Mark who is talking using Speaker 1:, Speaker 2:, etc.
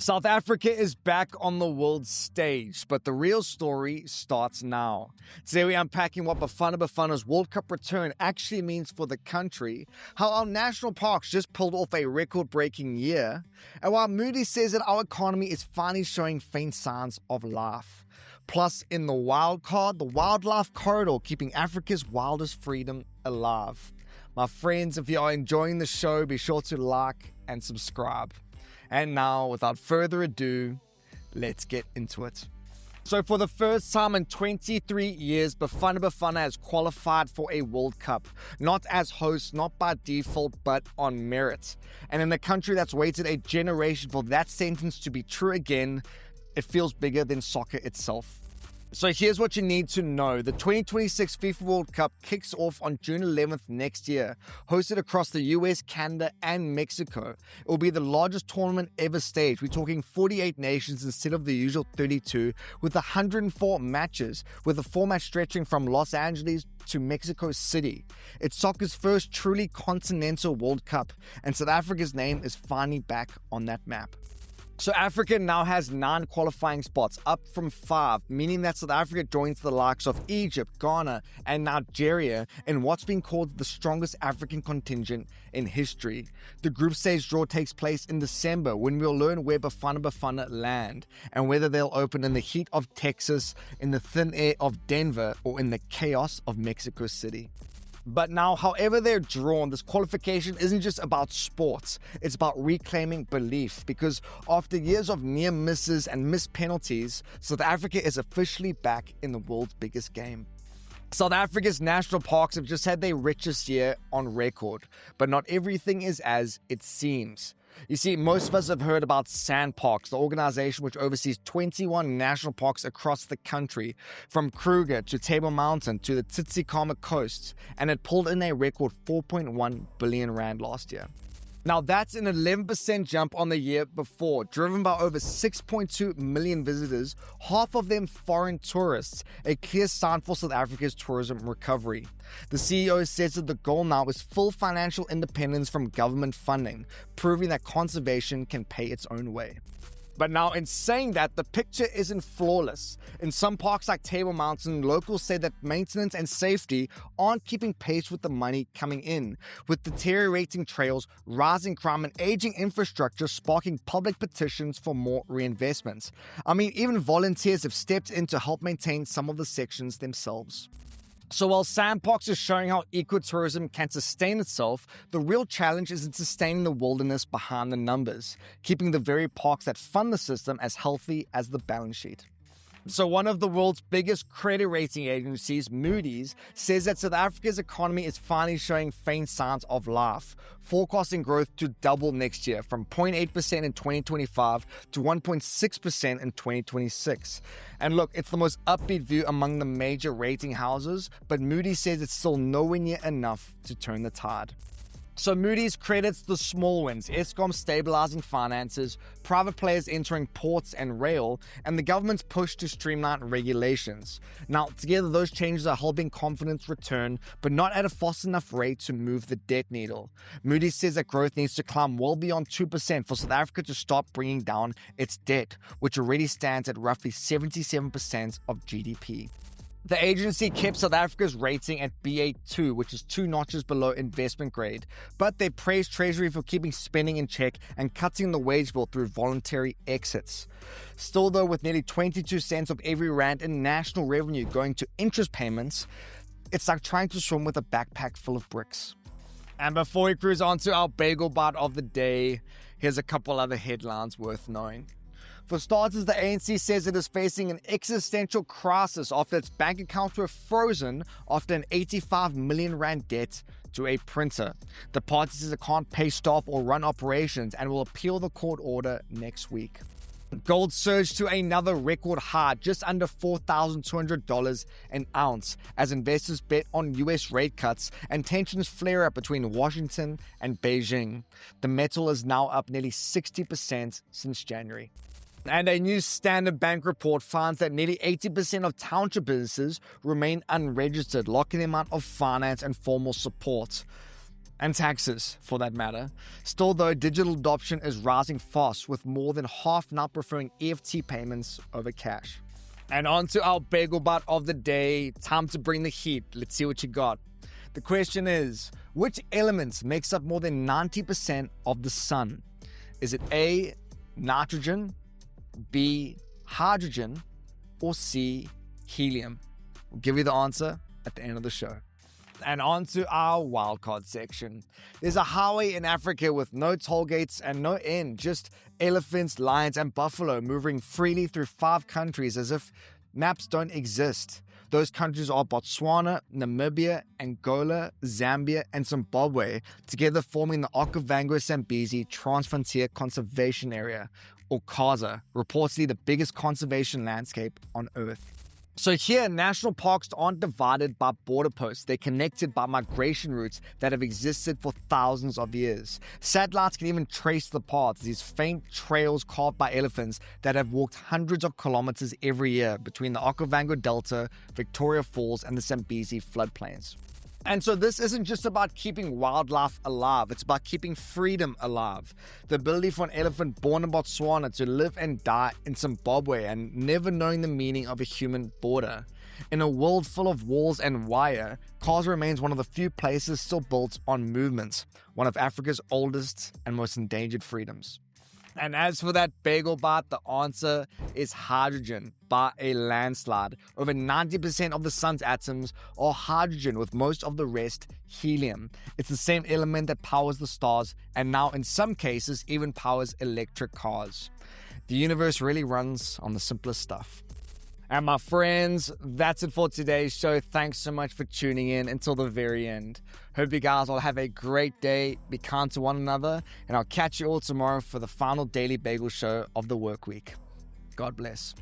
Speaker 1: South Africa is back on the world stage, but the real story starts now. Today we're unpacking what Bafana Bafana's World Cup return actually means for the country, how our national parks just pulled off a record-breaking year, and while Moody says that our economy is finally showing faint signs of life. Plus, in the Wildcard, the wildlife corridor keeping Africa's wildest freedom alive. My friends, if you are enjoying the show, be sure to like and subscribe. And now, without further ado, let's get into it. So for the first time in 23 years, Bafana Bafana has qualified for a World Cup. Not as host, not by default, but on merit. And in a country that's waited a generation for that sentence to be true again, it feels bigger than soccer itself. So here's what you need to know. The 2026 FIFA World Cup kicks off on June 11th next year, hosted across the US, Canada, and Mexico. It will be the largest tournament ever staged. We're talking 48 nations instead of the usual 32, with 104 matches, with the format stretching from Los Angeles to Mexico City. It's soccer's first truly continental World Cup, and South Africa's name is finally back on that map. So Africa now has 9 qualifying spots, up from 5, meaning that South Africa joins the likes of Egypt, Ghana, and Nigeria in what's been called the strongest African contingent in history. The group stage draw takes place in December, when we'll learn where Bafana Bafana land, and whether they'll open in the heat of Texas, in the thin air of Denver, or in the chaos of Mexico City. But now, however they're drawn, this qualification isn't just about sports, it's about reclaiming belief, because after years of near misses and missed penalties, South Africa is officially back in the world's biggest game. South Africa's national parks have just had their richest year on record, but not everything is as it seems. You see, most of us have heard about SANParks, the organization which oversees 21 national parks across the country, from Kruger to Table Mountain to the Tsitsikamma coast, and it pulled in a record 4.1 billion rand last year. Now that's an 11% jump on the year before, driven by over 6.2 million visitors, half of them foreign tourists, a clear sign for South Africa's tourism recovery. The CEO says that the goal now is full financial independence from government funding, proving that conservation can pay its own way. But now, in saying that, the picture isn't flawless. In some parks like Table Mountain, locals say that maintenance and safety aren't keeping pace with the money coming in, with deteriorating trails, rising crime, and aging infrastructure sparking public petitions for more reinvestments. I mean, even volunteers have stepped in to help maintain some of the sections themselves. So while SANParks is showing how ecotourism can sustain itself, the real challenge is in sustaining the wilderness behind the numbers, keeping the very parks that fund the system as healthy as the balance sheet. So one of the world's biggest credit rating agencies, Moody's, says that South Africa's economy is finally showing faint signs of life, forecasting growth to double next year from 0.8% in 2025 to 1.6% in 2026. And look, it's the most upbeat view among the major rating houses, but Moody's says it's still nowhere near enough to turn the tide. So Moody's credits the small wins, Eskom stabilizing finances, private players entering ports and rail, and the government's push to streamline regulations. Now, together those changes are helping confidence return, but not at a fast enough rate to move the debt needle. Moody's says that growth needs to climb well beyond 2% for South Africa to stop bringing down its debt, which already stands at roughly 77% of GDP. The agency kept South Africa's rating at Ba2, which is 2 notches below investment grade, but they praised Treasury for keeping spending in check and cutting the wage bill through voluntary exits. Still though, with nearly 22 cents of every rand in national revenue going to interest payments, it's like trying to swim with a backpack full of bricks. And before we cruise on to our Bagel Bite of the day, here's a couple other headlines worth knowing. For starters, the ANC says it is facing an existential crisis after its bank accounts were frozen after an 85 million rand debt to a printer. The party says it can't pay staff or run operations and will appeal the court order next week. Gold surged to another record high, just under $4,200 an ounce, as investors bet on US rate cuts and tensions flare up between Washington and Beijing. The metal is now up nearly 60% since January. And a new Standard Bank report finds that nearly 80% of township businesses remain unregistered, locking them out of finance and formal support. and taxes for that matter. Still though, digital adoption is rising fast, with more than half now preferring EFT payments over cash. And on to our Bagel Bite of the day. Time to bring the heat. Let's see what you got. The question is, which element makes up more than 90% of the sun? Is it A, nitrogen, B, hydrogen, or C, helium? We'll give you the answer at the end of the show. And on to our wildcard section. There's a highway in Africa with no toll gates and no end, just elephants, lions, and buffalo moving freely through 5 countries as if maps don't exist. Those countries are Botswana, Namibia, Angola, Zambia, and Zimbabwe, together forming the Okavango-Zambezi Transfrontier Conservation Area, or CASA, reportedly the biggest conservation landscape on Earth. So here, national parks aren't divided by border posts. They're connected by migration routes that have existed for thousands of years. Satellites can even trace the paths, these faint trails carved by elephants that have walked hundreds of kilometers every year between the Okavango Delta, Victoria Falls, and the Zambezi floodplains. And so this isn't just about keeping wildlife alive, it's about keeping freedom alive. The ability for an elephant born in Botswana to live and die in Zimbabwe and never knowing the meaning of a human border. In a world full of walls and wire, CASA remains one of the few places still built on movements, one of Africa's oldest and most endangered freedoms. And as for that Bagel Bite, the answer is hydrogen by a landslide. Over 90% of the sun's atoms are hydrogen, with most of the rest helium. It's the same element that powers the stars and now in some cases even powers electric cars. The universe really runs on the simplest stuff. And my friends, that's it for today's show. Thanks so much for tuning in until the very end. Hope you guys all have a great day. Be kind to one another. And I'll catch you all tomorrow for the final daily bagel show of the work week. God bless.